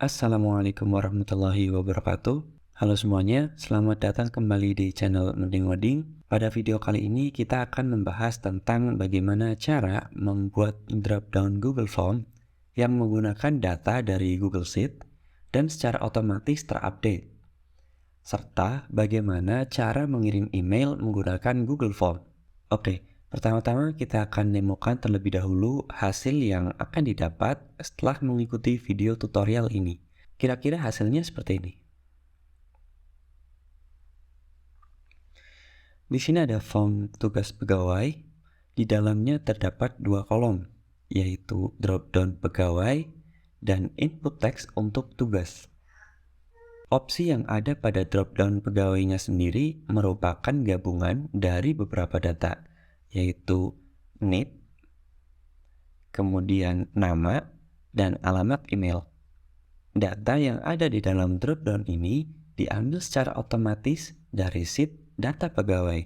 Assalamualaikum warahmatullahi wabarakatuh. Halo semuanya, selamat datang kembali di channel Mending Wading. Pada video kali ini kita akan membahas tentang bagaimana cara membuat drop-down Google Form yang menggunakan data dari Google Sheet dan secara otomatis terupdate, serta bagaimana cara mengirim email menggunakan Google Form. Oke, pertama-tama kita akan demokan terlebih dahulu hasil yang akan didapat setelah mengikuti video tutorial ini. Kira-kira hasilnya seperti ini. Di sini ada form tugas pegawai. Di dalamnya terdapat dua kolom, yaitu drop-down pegawai dan input text untuk tugas. Opsi yang ada pada drop-down pegawainya sendiri merupakan gabungan dari beberapa data, yaitu NIP, kemudian nama, dan alamat email. Data yang ada di dalam drop-down ini diambil secara otomatis dari sheet data pegawai.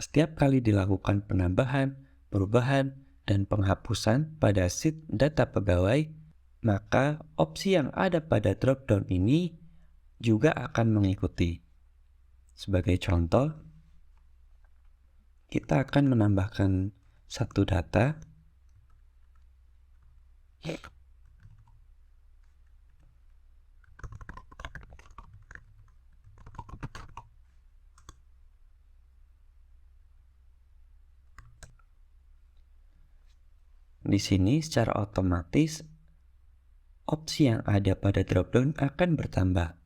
Setiap kali dilakukan penambahan, perubahan, dan penghapusan pada sheet data pegawai, maka opsi yang ada pada drop-down ini juga akan mengikuti. Sebagai contoh, kita akan menambahkan satu data. Di sini secara otomatis opsi yang ada pada drop-down akan bertambah.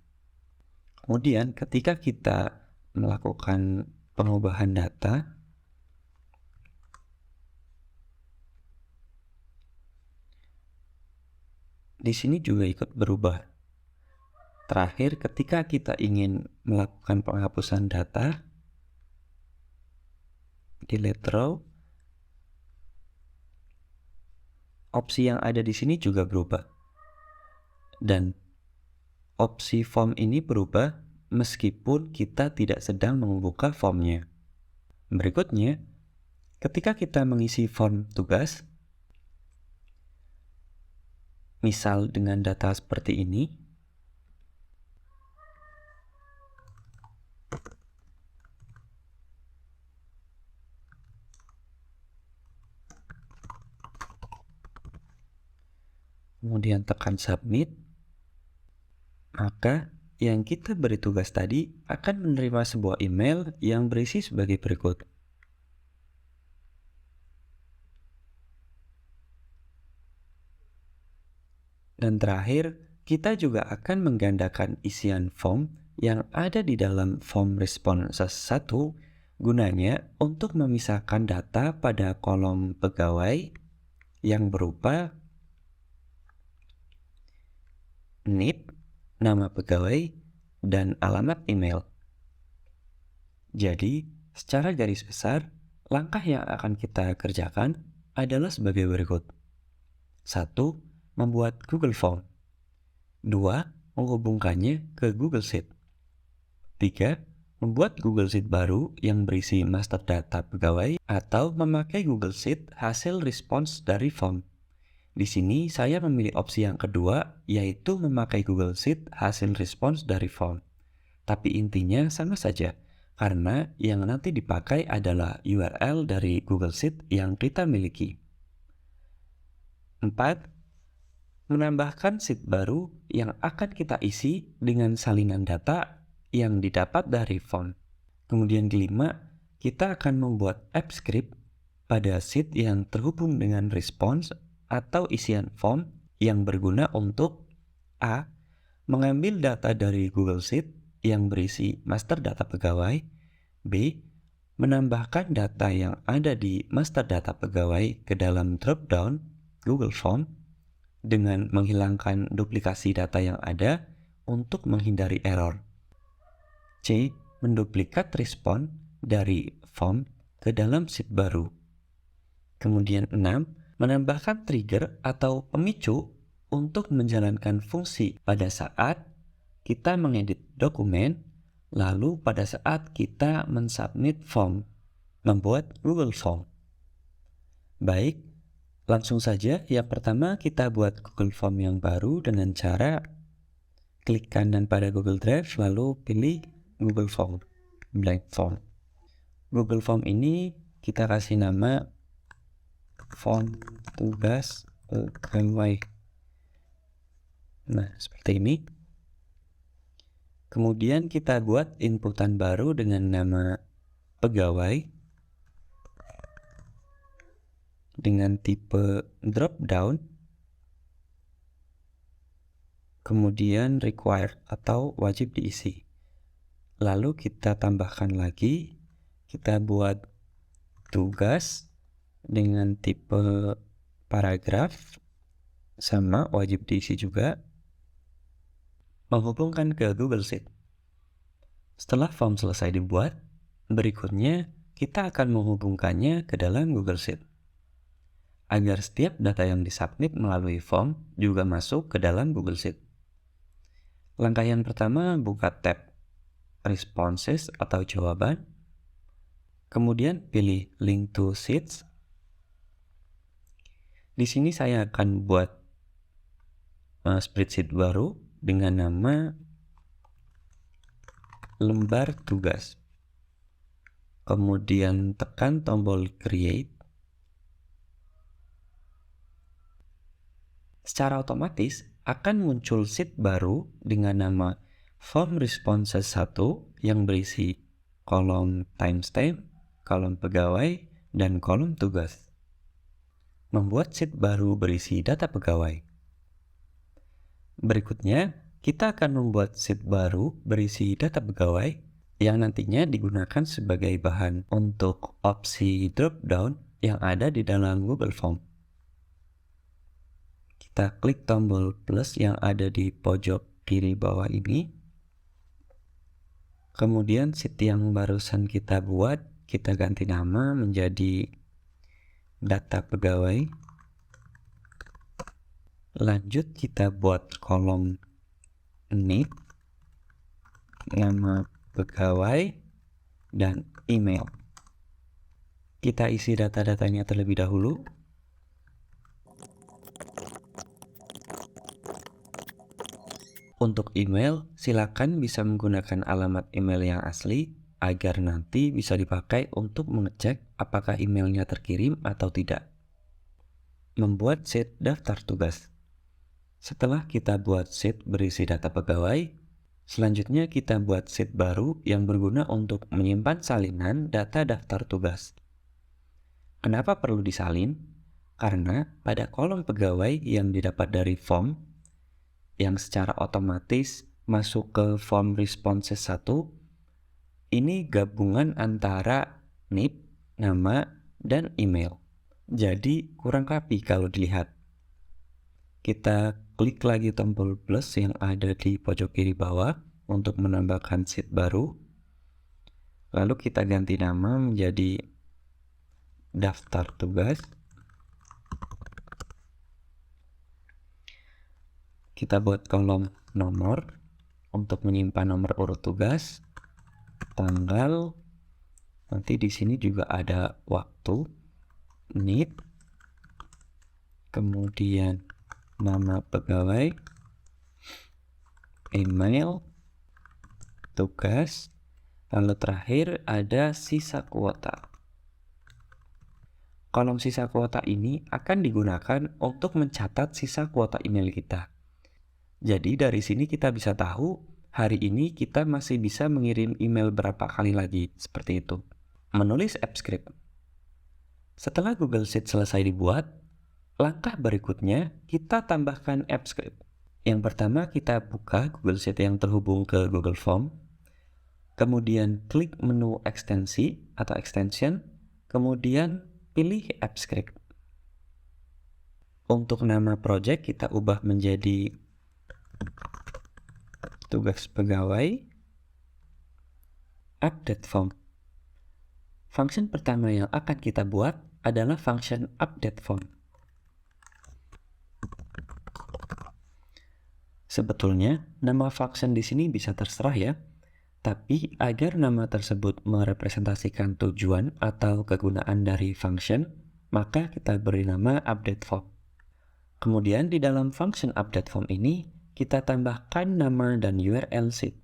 Kemudian ketika kita melakukan pengubahan data, di sini juga ikut berubah. Terakhir, ketika kita ingin melakukan penghapusan data, delete row, opsi yang ada di sini juga berubah. Dan opsi form ini berubah meskipun kita tidak sedang membuka formnya. Berikutnya, ketika kita mengisi form tugas, misal dengan data seperti ini, kemudian tekan submit, maka yang kita beri tugas tadi akan menerima sebuah email yang berisi sebagai berikut. Dan terakhir, kita juga akan menggandakan isian form yang ada di dalam form responses 1 gunanya untuk memisahkan data pada kolom pegawai yang berupa NIP, nama pegawai, dan alamat email. Jadi, secara garis besar, langkah yang akan kita kerjakan adalah sebagai berikut. 1. Membuat Google Form. 2. Menghubungkannya ke Google Sheet. 3. Membuat Google Sheet baru yang berisi master data pegawai atau memakai Google Sheet hasil respons dari form. Di sini saya memilih opsi yang kedua, yaitu memakai Google Sheet hasil respons dari form. Tapi intinya sama saja, karena yang nanti dipakai adalah URL dari Google Sheet yang kita miliki. 4. Menambahkan sheet baru yang akan kita isi dengan salinan data yang didapat dari form. Kemudian kelima, kita akan membuat app script pada sheet yang terhubung dengan respons atau isian form yang berguna untuk A. Mengambil data dari Google Sheet yang berisi master data pegawai. B. Menambahkan data yang ada di master data pegawai ke dalam drop-down Google Form dengan menghilangkan duplikasi data yang ada untuk menghindari error. C. Menduplikat respon dari form ke dalam sheet baru. Kemudian 6. Menambahkan trigger atau pemicu untuk menjalankan fungsi pada saat kita mengedit dokumen, lalu pada saat kita mensubmit form, membuat Google Form. Baik, Langsung saja, yang pertama kita buat Google Form yang baru dengan cara klik kanan pada Google Drive, lalu pilih Google Form, blank form. Google Form ini kita kasih nama form tugas pegawai. Nah, seperti ini. Kemudian kita buat inputan baru dengan nama pegawai dengan tipe drop down, kemudian required atau wajib diisi. Lalu kita tambahkan lagi, kita buat tugas dengan tipe paragraf, sama wajib diisi juga, menghubungkan ke Google Sheet. Setelah form selesai dibuat, berikutnya kita akan menghubungkannya ke dalam Google Sheet, agar setiap data yang disubmit melalui form juga masuk ke dalam Google Sheet. Langkah yang pertama, buka tab Responses atau jawaban, kemudian pilih Link to Sheets. Di sini saya akan buat spreadsheet baru dengan nama lembar tugas. Kemudian tekan tombol Create. Secara otomatis akan muncul sheet baru dengan nama Form Responses 1 yang berisi kolom timestamp, kolom pegawai, dan kolom tugas. Membuat sheet baru berisi data pegawai. Berikutnya, kita akan membuat sheet baru berisi data pegawai yang nantinya digunakan sebagai bahan untuk opsi drop-down yang ada di dalam Google Form. Kita klik tombol plus yang ada di pojok kiri bawah ini. Kemudian sheet yang barusan kita buat, kita ganti nama menjadi data pegawai. Lanjut kita buat kolom need, nama pegawai, dan email. Kita isi data-datanya terlebih dahulu. Untuk email, silakan bisa menggunakan alamat email yang asli agar nanti bisa dipakai untuk mengecek apakah emailnya terkirim atau tidak. Membuat sheet daftar tugas. Setelah kita buat sheet berisi data pegawai, selanjutnya kita buat sheet baru yang berguna untuk menyimpan salinan data daftar tugas. Kenapa perlu disalin? Karena pada kolom pegawai yang didapat dari form, yang secara otomatis masuk ke form responses 1, ini gabungan antara NIP, nama, dan email. Jadi kurang rapi kalau dilihat. Kita klik lagi tombol plus yang ada di pojok kiri bawah untuk menambahkan sheet baru. Lalu kita ganti nama menjadi daftar tugas. Kita buat kolom nomor untuk menyimpan nomor urut tugas, tanggal, nanti di sini juga ada waktu, need, kemudian nama pegawai, email, tugas, lalu terakhir ada sisa kuota. Kolom sisa kuota ini akan digunakan untuk mencatat sisa kuota email kita. Jadi dari sini kita bisa tahu hari ini kita masih bisa mengirim email berapa kali lagi, seperti itu. Menulis app script. Setelah Google Sheet selesai dibuat, langkah berikutnya kita tambahkan app script. Yang pertama kita buka Google Sheet yang terhubung ke Google Form. Kemudian klik menu ekstensi atau extension. Kemudian pilih app script. Untuk nama project kita ubah menjadi tugas pegawai, update form. Function pertama yang akan kita buat adalah function update form. Sebetulnya nama function di sini bisa terserah ya, tapi agar nama tersebut merepresentasikan tujuan atau kegunaan dari function, maka kita beri nama update form. Kemudian di dalam function update form ini, kita tambahkan nama dan URL sheet.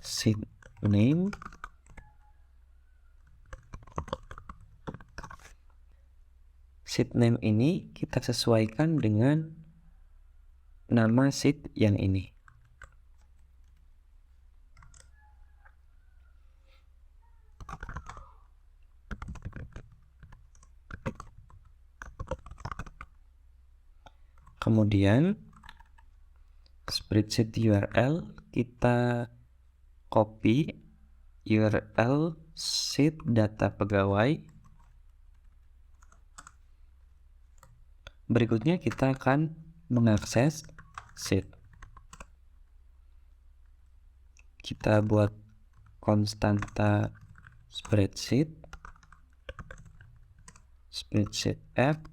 Sheet name, sheet name ini kita sesuaikan dengan nama sheet yang ini. Kemudian spreadsheet URL kita copy URL sheet data pegawai. Berikutnya kita akan mengakses sheet. Kita buat konstanta spreadsheet app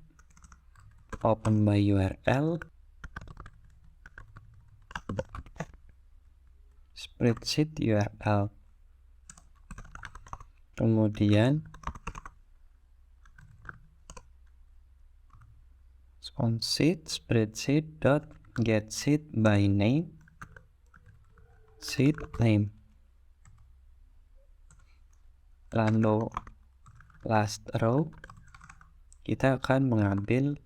open by URL spreadsheet URL. Kemudian sheet spreadsheet dot get sheet by name sheet name. Lalu last row kita akan mengambil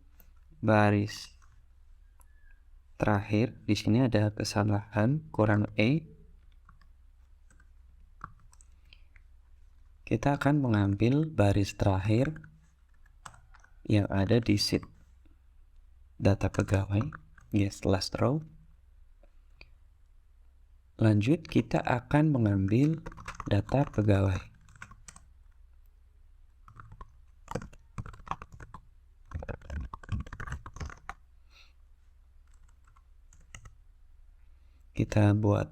baris terakhir. Di sini ada kesalahan kurang E. Kita akan mengambil baris terakhir yang ada di sheet data pegawai, yes, last row. Lanjut kita akan mengambil data pegawai. Kita buat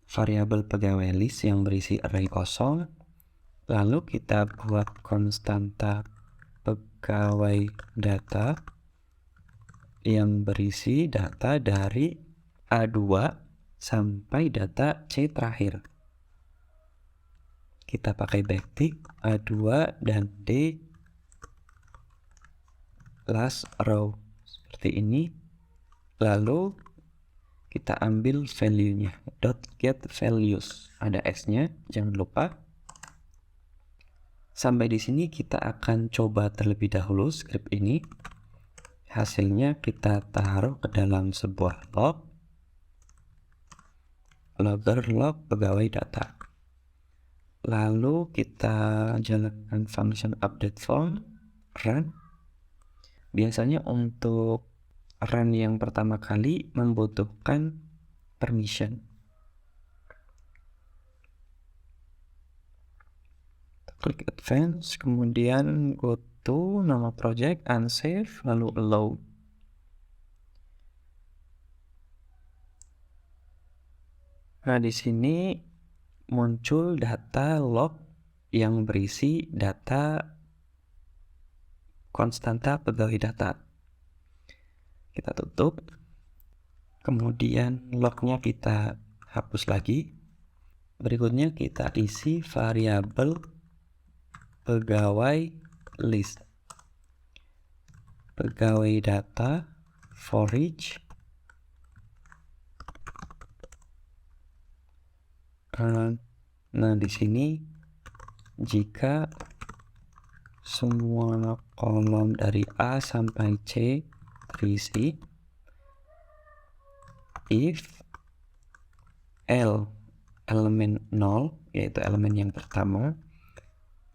variabel pegawai list yang berisi array kosong. Lalu kita buat konstanta pegawai data yang berisi data dari A2 sampai data C terakhir. Kita pakai backtick A2 dan D last row seperti ini. Lalu kita ambil value-nya, .get values, ada S-nya, jangan lupa. Sampai di sini kita akan coba terlebih dahulu script ini. Hasilnya kita taruh ke dalam sebuah log, logger log pegawai data. Lalu kita jalankan function update form, run. Biasanya untuk run yang pertama kali membutuhkan permission. Klik advance, kemudian go to nama project, unsave, lalu allow. Nah, di sini muncul data log yang berisi data konstanta pegawai data. Kita tutup. Kemudian lognya kita hapus lagi. Berikutnya kita isi variabel pegawai list. Pegawai data for each. Nah, di sini jika semua kolom dari A sampai C terisi, if L elemen 0, yaitu elemen yang pertama,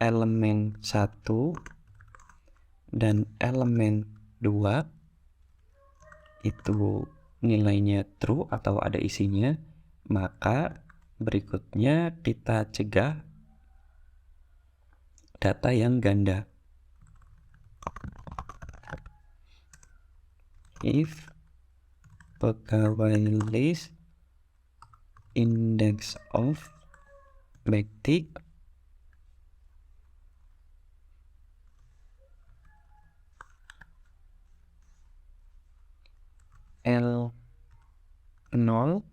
elemen 1 dan elemen 2 itu nilainya true atau ada isinya, maka berikutnya kita cegah data yang ganda. If pegawai list index of backtick L 0,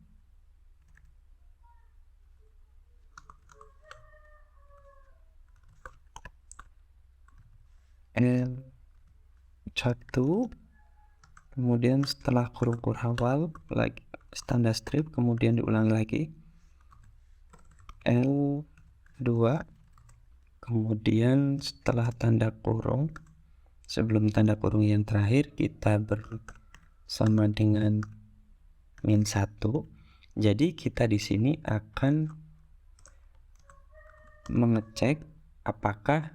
L1, kemudian setelah kurung awal lagi standar strip, kemudian diulangi lagi L2, kemudian setelah tanda kurung, sebelum tanda kurung yang terakhir kita bersama dengan -1. Jadi kita di sini akan mengecek apakah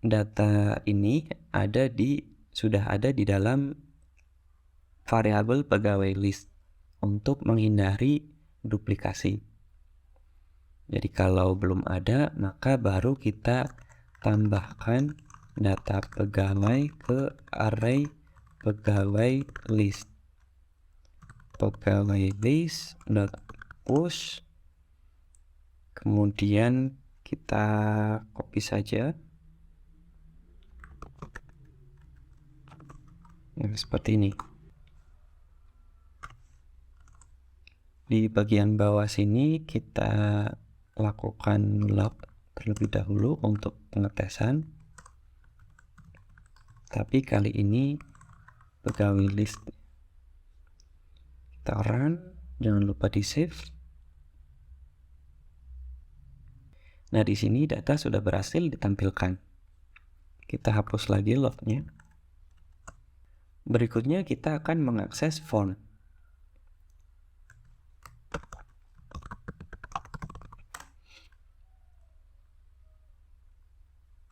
data ini sudah ada di dalam variabel pegawai list untuk menghindari duplikasi. Jadi kalau belum ada, maka baru kita tambahkan data pegawai ke array pegawai list. Pegawai list .push, kemudian kita copy saja yang seperti ini. Di bagian bawah sini kita lakukan log terlebih dahulu untuk pengetesan, tapi kali ini pegawai list. Kita run, jangan lupa di save. Nah, di sini data sudah berhasil ditampilkan. Kita hapus lagi lognya. Berikutnya kita akan mengakses form.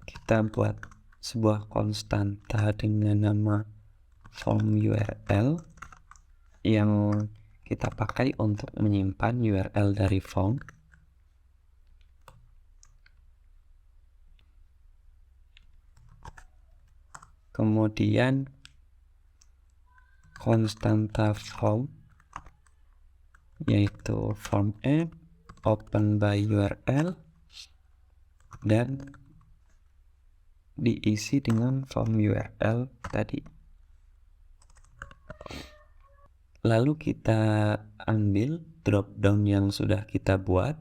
Kita buat sebuah konstanta dengan nama form URL yang kita pakai untuk menyimpan URL dari form. Kemudian konstanta form yaitu form app open by URL dan diisi dengan form URL tadi. Lalu kita ambil dropdown yang sudah kita buat,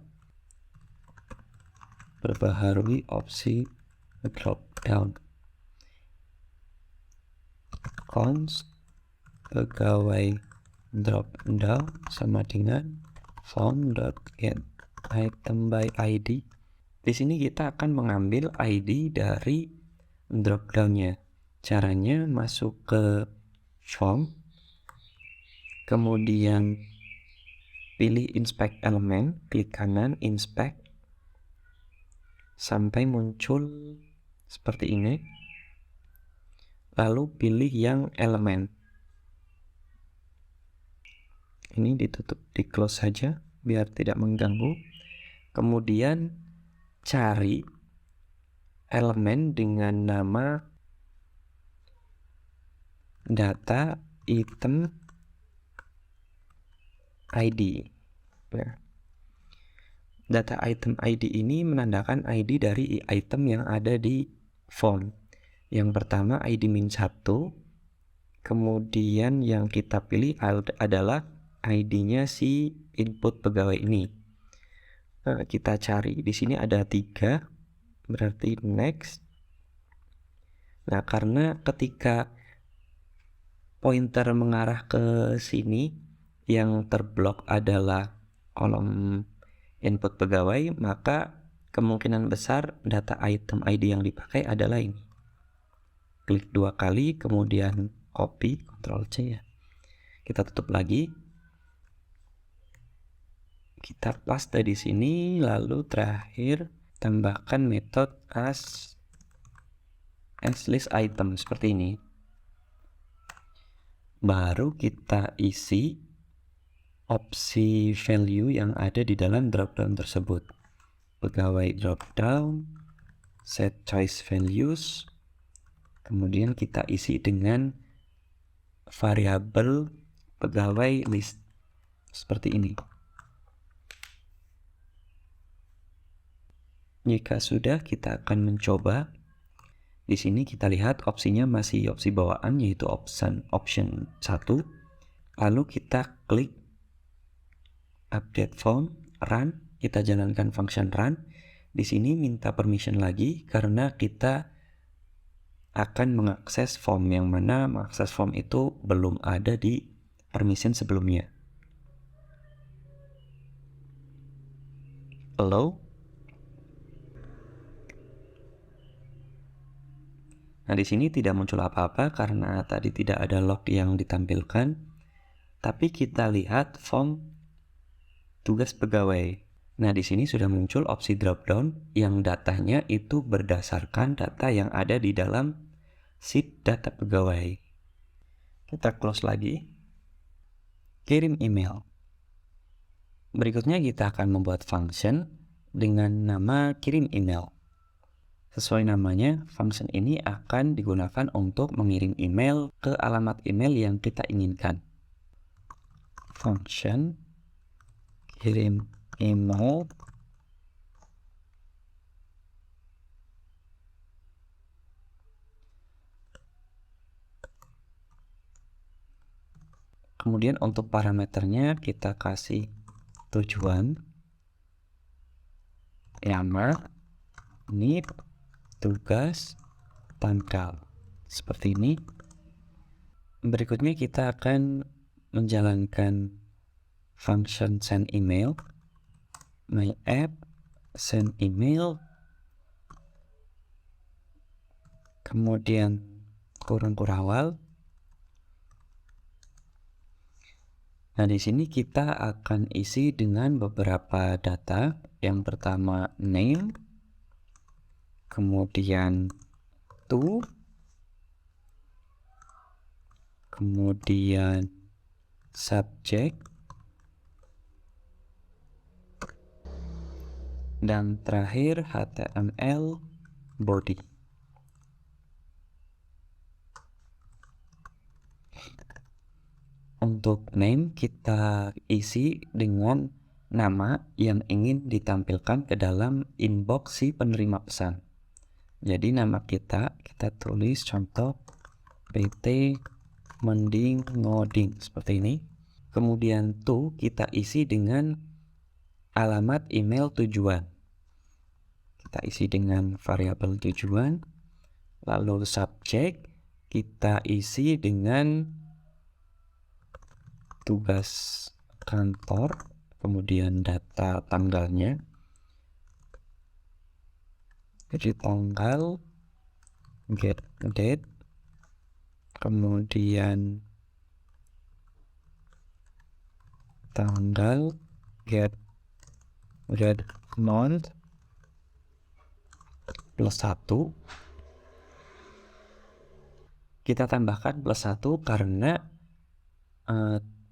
perbaharui opsi dropdown, const pegawai dropdown sama dengan form.get item by ID. Di sini kita akan mengambil ID dari dropdownnya. Caranya masuk ke form, kemudian pilih inspect element, klik kanan inspect sampai muncul seperti ini, lalu pilih yang elemen. Ini ditutup, di close saja biar tidak mengganggu. Kemudian cari elemen dengan nama data item ID. Data item ID ini menandakan ID dari item yang ada di form. Yang pertama ID -1, kemudian yang kita pilih adalah ID-nya si input pegawai ini. Kita cari, di sini ada 3, berarti next. Nah, karena ketika pointer mengarah ke sini, yang terblok adalah kolom input pegawai, maka kemungkinan besar data item ID yang dipakai adalah ini. Klik 2 kali, kemudian copy, Ctrl C ya. Kita tutup lagi. Kita paste di sini, lalu terakhir tambahkan metode as list item seperti ini. Baru kita isi opsi value yang ada di dalam dropdown tersebut. Pegawai dropdown, set choice values, kemudian kita isi dengan variabel pegawai list seperti ini. Jika sudah, kita akan mencoba. Di sini kita lihat opsinya masih opsi bawaan, yaitu option 1. Lalu kita klik update form, run, kita jalankan function run. Di sini minta permission lagi karena kita akan mengakses form, yang mana mengakses form itu belum ada di permission sebelumnya. Allow. Nah, di sini tidak muncul apa-apa karena tadi tidak ada log yang ditampilkan. Tapi kita lihat form tugas pegawai. Nah, di sini sudah muncul opsi drop-down yang datanya itu berdasarkan data yang ada di dalam sheet data pegawai. Kita close lagi. Kirim email. Berikutnya kita akan membuat function dengan nama kirim email. Sesuai namanya, function ini akan digunakan untuk mengirim email ke alamat email yang kita inginkan. Function kirim email kemudian untuk parameternya kita kasih tujuan, Yammer, ini tugas, tanggal. Seperti ini. Berikutnya kita akan menjalankan function send email, my app, send email, kemudian kurung kurawal. Nah, di sini kita akan isi dengan beberapa data. Yang pertama name, kemudian to, kemudian subject, dan terakhir HTML body. Untuk name kita isi dengan nama yang ingin ditampilkan ke dalam inbox si penerima pesan. Jadi nama kita tulis contoh PT Mending Ngoding seperti ini. Kemudian to kita isi dengan alamat email tujuan. Kita isi dengan variabel tujuan. Lalu subject kita isi dengan tugas kantor, kemudian data tanggalnya. Jadi tanggal, get date, kemudian tanggal, get month, plus 1. Kita tambahkan plus 1 karena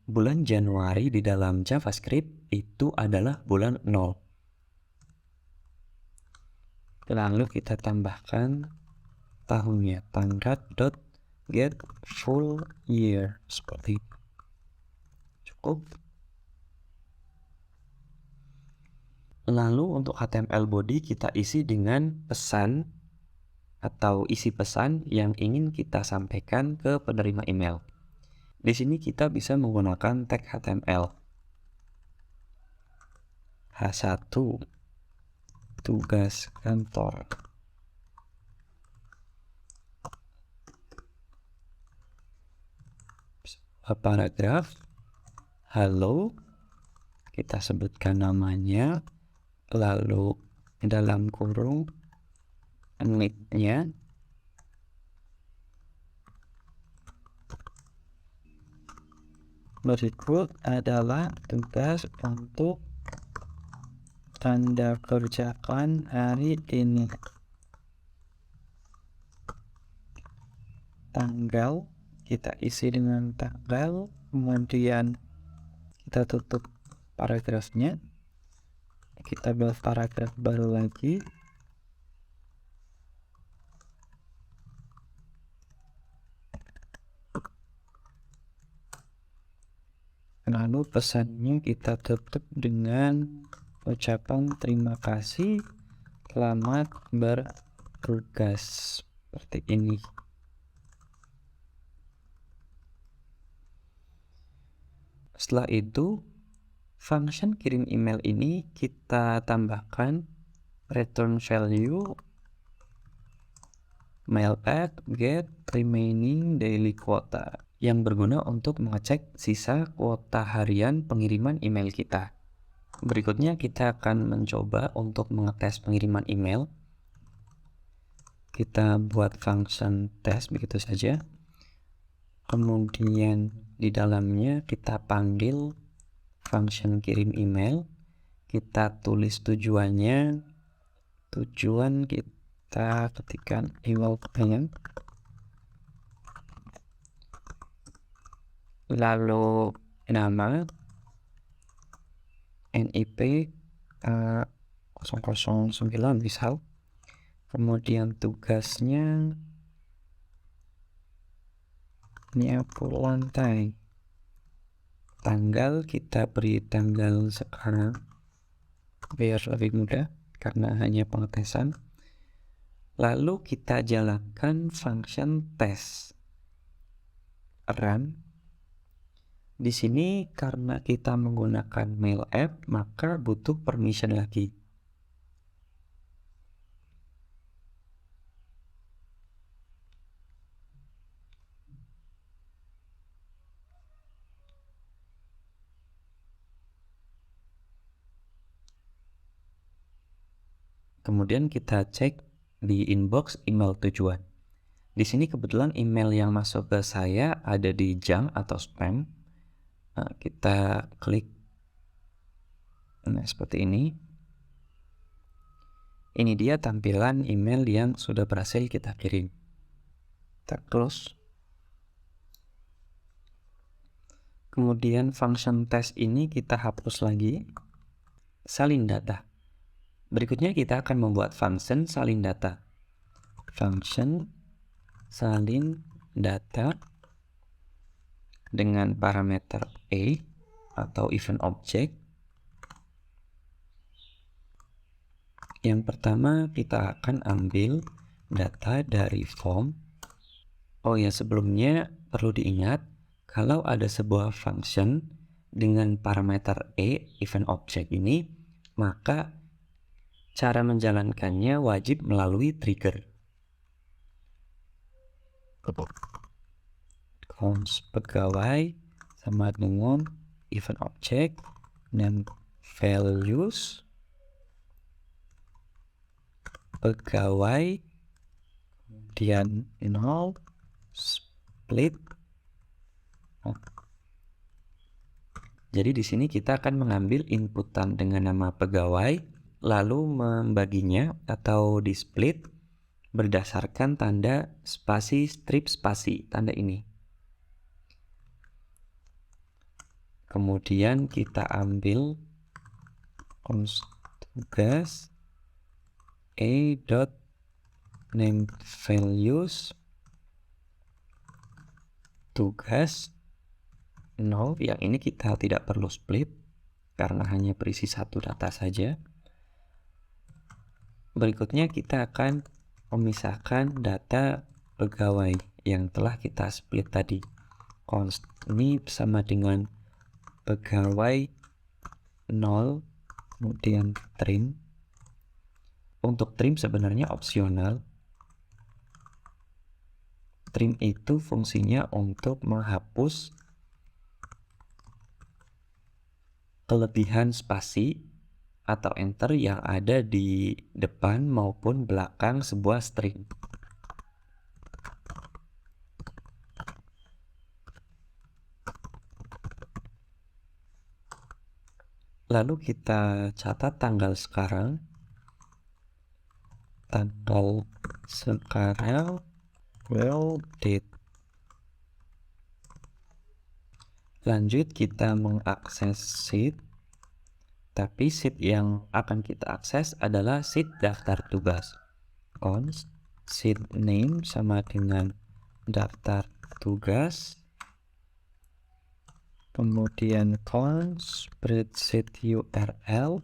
bulan Januari di dalam JavaScript itu adalah bulan 0. Lalu kita tambahkan tahunnya, tanggal.get full year seperti itu. Cukup. Lalu untuk HTML body kita isi dengan pesan atau isi pesan yang ingin kita sampaikan ke penerima email. Di sini kita bisa menggunakan tag HTML. H1 tugas kantor. Paragraf. Halo. Kita sebutkan namanya. Lalu dalam kurung nicknya. Berikut adalah tugas untuk Anda kerjakan hari ini. Tanggal kita isi dengan tanggal, kemudian kita tutup paragrafnya. Kita buat paragraf baru lagi. Lalu pesannya kita tutup dengan ucapan terima kasih, selamat bertugas, seperti ini. Setelah itu, function kirim email ini kita tambahkan return value mail add get remaining daily quota yang berguna untuk mengecek sisa kuota harian pengiriman email kita. Berikutnya kita akan mencoba untuk mengetes pengiriman email. Kita buat function test begitu saja. Kemudian di dalamnya kita panggil function kirim email. Kita tulis tujuannya. Tujuan kita ketikkan email pengen. Lalu nama NIP 009 misal. Kemudian tugasnya nyapu lantai. Tanggal kita beri tanggal sekarang biar lebih mudah karena hanya pengetesan. Lalu kita jalankan function test run. Di sini karena kita menggunakan mail app maka butuh permission lagi. Kemudian kita cek di inbox email tujuan. Di sini kebetulan email yang masuk ke saya ada di junk atau spam. Nah, kita klik seperti ini. Ini dia tampilan email yang sudah berhasil kita kirim. Kita close. Kemudian function test ini kita hapus lagi. Salin data. Berikutnya kita akan membuat function salin data. Function salin data dengan parameter A atau event object. Yang pertama kita akan ambil data dari form. Oh ya, sebelumnya perlu diingat kalau ada sebuah function dengan parameter A event object ini, maka cara menjalankannya wajib melalui trigger. Const pegawai sama dengan event object dan values pegawai kemudian nol split. Jadi di sini kita akan mengambil inputan dengan nama pegawai lalu membaginya atau di split berdasarkan tanda spasi strip spasi, tanda ini. Kemudian kita ambil const tugas a.name values tugas 0, yang ini kita tidak perlu split karena hanya berisi satu data saja. Berikutnya kita akan memisahkan data pegawai yang telah kita split tadi. Const ini sama dengan pegawai 0 kemudian trim. Untuk trim sebenarnya opsional. Trim itu fungsinya untuk menghapus kelebihan spasi atau enter yang ada di depan maupun belakang sebuah string. Lalu kita catat tanggal sekarang. Tanggal sekarang well date. Lanjut kita mengakses sheet. Tapi sheet yang akan kita akses adalah sheet daftar tugas. Const sheet name sama dengan daftar tugas. Kemudian const spreadsheet URL.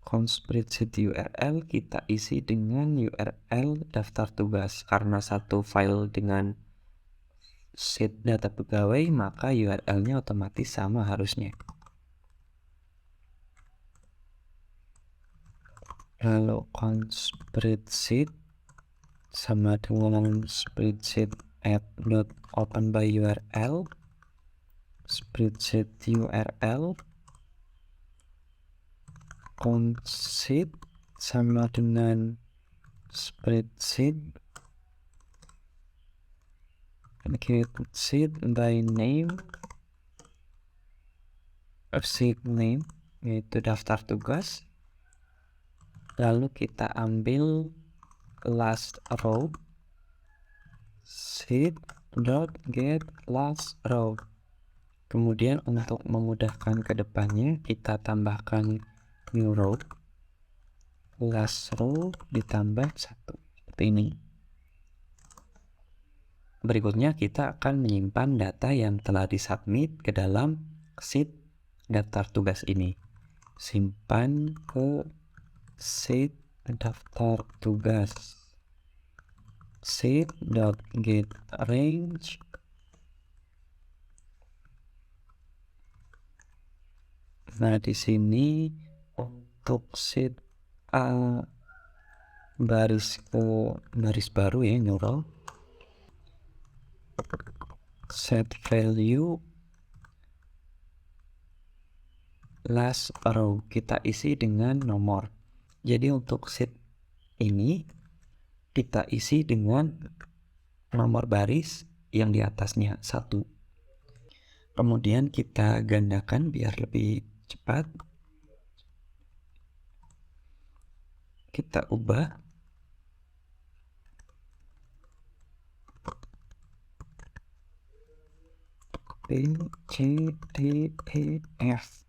Const spreadsheet URL kita isi dengan URL daftar tugas. Karena satu file dengan sheet data pegawai, maka URL-nya otomatis sama harusnya. Lalu const spreadsheet sama dengan spreadsheet add not open by URL, spreadsheet URL, conceit sama dengan spreadsheet get sheet by name, sheet name yaitu daftar tugas, lalu kita ambil last row sheet dot get last row. Kemudian untuk memudahkan ke depannya kita tambahkan new row, last row ditambah 1 seperti ini. Berikutnya kita akan menyimpan data yang telah disubmit ke dalam sheet daftar tugas ini. Simpan ke sheet daftar tugas, sheet.getRange. Nah, di sini untuk sheet A baris baru ya, new row, set value last row kita isi dengan nomor. Jadi untuk sheet ini kita isi dengan nomor baris yang di atasnya 1. Kemudian kita gandakan biar lebih cepat. Kita ubah B, C, D, E, F.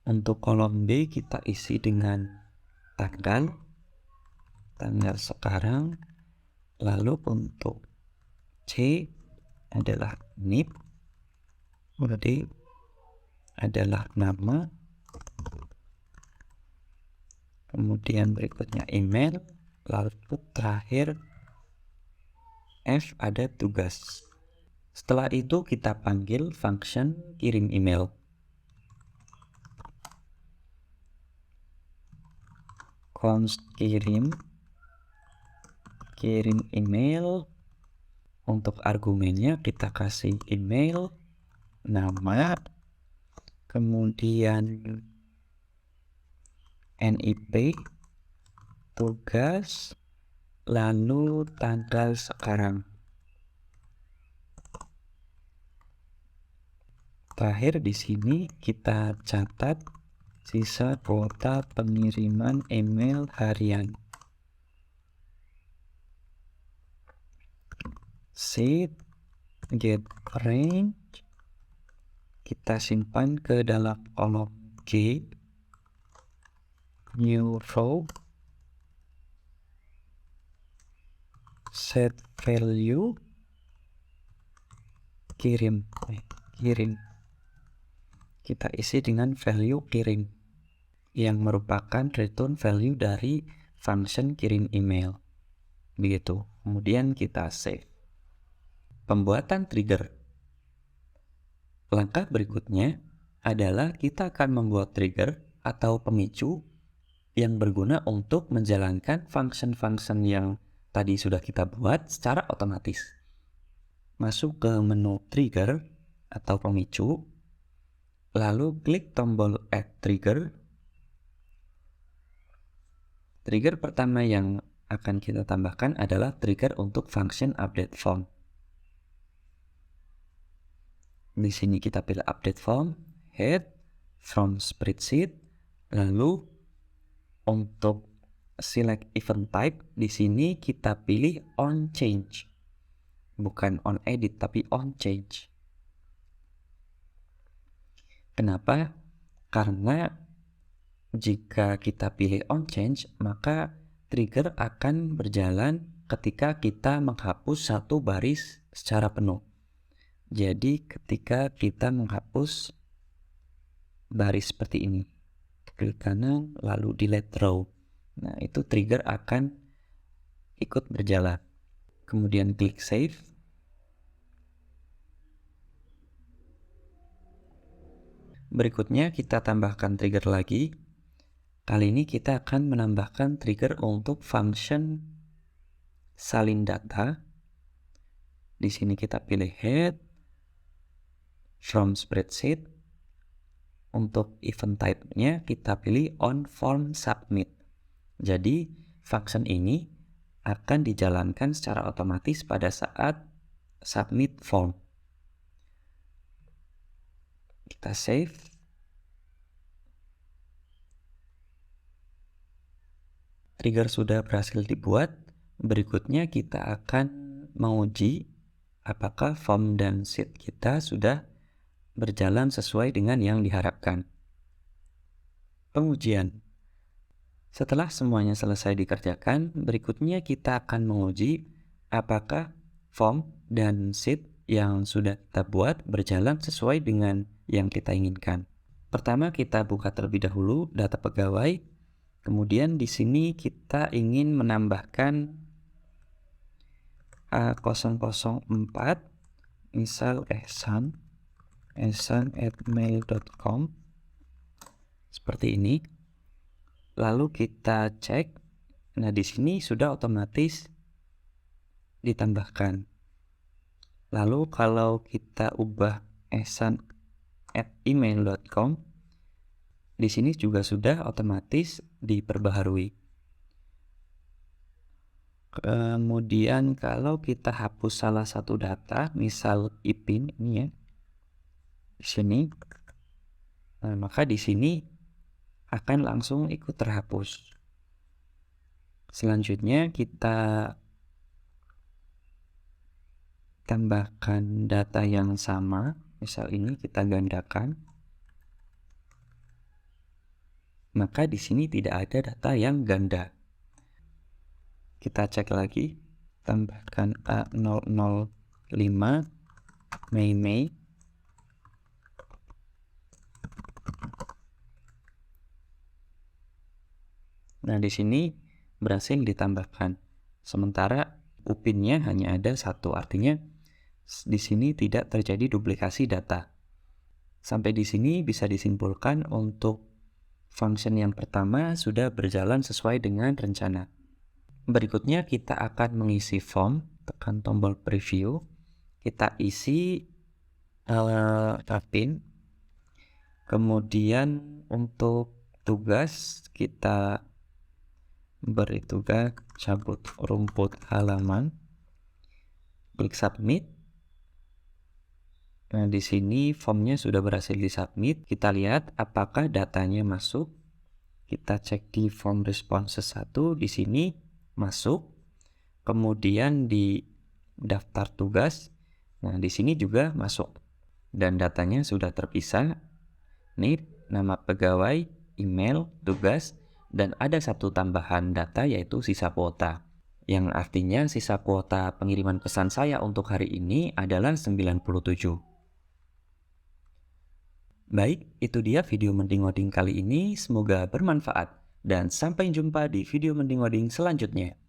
Untuk kolom B kita isi dengan tanggal sekarang. Lalu untuk C adalah NIP, D adalah nama, kemudian berikutnya email, lalu terakhir F ada tugas. Setelah itu kita panggil function kirim email. Const kirim email. Untuk argumennya kita kasih email, nama, kemudian NIP, tugas, lalu tanggal sekarang. Terakhir di sini kita catat sisa kuota pengiriman email harian. Sheet get range kita simpan ke dalam kolom G, new row, set value kirim. Kita isi dengan value kirim yang merupakan return value dari function kirim email. Begitu. Kemudian kita save. Pembuatan trigger. Langkah berikutnya adalah kita akan membuat trigger atau pemicu yang berguna untuk menjalankan function-function yang tadi sudah kita buat secara otomatis. Masuk ke menu trigger atau pemicu, lalu klik tombol add trigger. Trigger pertama yang akan kita tambahkan adalah trigger untuk function update form. Di sini kita pilih update form, head, from spreadsheet, lalu untuk select event type di sini kita pilih on change, bukan on edit tapi on change. Kenapa? Karena jika kita pilih on change maka trigger akan berjalan ketika kita menghapus satu baris secara penuh. Jadi ketika kita menghapus baris seperti ini, klik kanan lalu delete row, nah itu trigger akan ikut berjalan. Kemudian klik save. Berikutnya kita tambahkan trigger lagi. Kali ini kita akan menambahkan trigger untuk function salin data. Di sini kita pilih head from spreadsheet. Untuk event type-nya kita pilih on form submit. Jadi function ini akan dijalankan secara otomatis pada saat submit form. Kita save. Trigger sudah berhasil dibuat. Berikutnya kita akan menguji apakah form dan sheet kita sudah berjalan sesuai dengan yang diharapkan. Pengujian. Setelah semuanya selesai dikerjakan, berikutnya kita akan menguji apakah form dan sheet yang sudah kita buat berjalan sesuai dengan yang kita inginkan. Pertama kita buka terlebih dahulu data pegawai. Kemudian di sini kita ingin menambahkan A004, misal ehsan@mail.com, seperti ini. Lalu kita cek. Nah, di sini sudah otomatis ditambahkan. Lalu kalau kita ubah ehsan@email.com, di sini juga sudah otomatis diperbaharui. Kemudian kalau kita hapus salah satu data, misal IPIN ini ya, di sini, maka di sini akan langsung ikut terhapus. Selanjutnya kita tambahkan data yang sama, misal ini kita gandakan. Maka di sini tidak ada data yang ganda. Kita cek lagi, tambahkan A005 Mei. Nah, di sini berhasil ditambahkan. Sementara UPIN-nya hanya ada satu, artinya di sini tidak terjadi duplikasi data. Sampai di sini bisa disimpulkan untuk function yang pertama sudah berjalan sesuai dengan rencana. Berikutnya kita akan mengisi form, tekan tombol preview, kita isi PIN. Kemudian untuk tugas kita beri tugas cabut rumput halaman, klik submit. Nah, di sini formnya sudah berhasil disubmit. Kita lihat apakah datanya masuk. Kita cek di form responses 1, di sini masuk. Kemudian di daftar tugas, nah di sini juga masuk. Dan datanya sudah terpisah. Ini nama pegawai, email, tugas, dan ada satu tambahan data yaitu sisa kuota. Yang artinya sisa kuota pengiriman pesan saya untuk hari ini adalah 97. Baik, itu dia video Mending Ngoding kali ini. Semoga bermanfaat. Dan sampai jumpa di video Mending Ngoding selanjutnya.